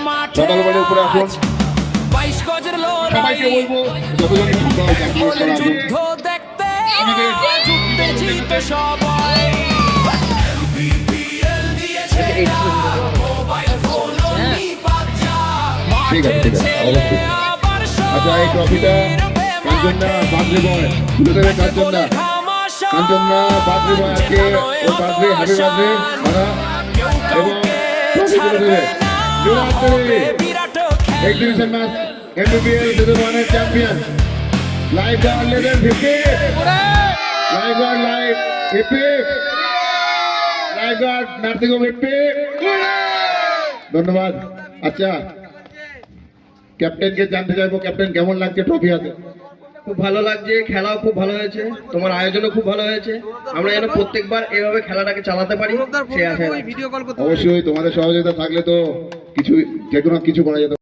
সকালবেলা উপরে আসুন। সবাইকে বলবো যতজন সম্ভব যুদ্ধ দেখতে যুদ্ধে জিতে সবাই ঠিক আছে, ঠিক আছে, অবশ্যই। আচ্ছা, এই ট্রফিটা কাঞ্চনদা বার্থডে বয় তুলে দেবে। কাঞ্চনদা বার্থডে বয় আজকে ওর বার্থডে, হ্যাপি বার্থডে দাদা, এবং ট্রফি তুলে দেবে। এক্সিবিশন ম্যাচ এমবিবিএল সিজন 1 এর champion live guard level 50, live guard live epic, live guard nursing home epic. ধন্যবাদ। আচ্ছা, ক্যাপ্টেনকে জানতে চাইবো, ক্যাপ্টেন কেমন লাগছে ট্রফি হাতে? খুব ভালো লাগছে, খেলাও খুব ভালো হয়েছে, তোমার আয়োজনও খুব ভালো হয়েছে। আমরা যেন প্রত্যেকবার এভাবে খেলাটাকে চালাতে পারি সে আশায়। অবশ্যই তোমাদের সহযোগিতা থাকলে তো কিছু যে কোনো কিছু করা যেত।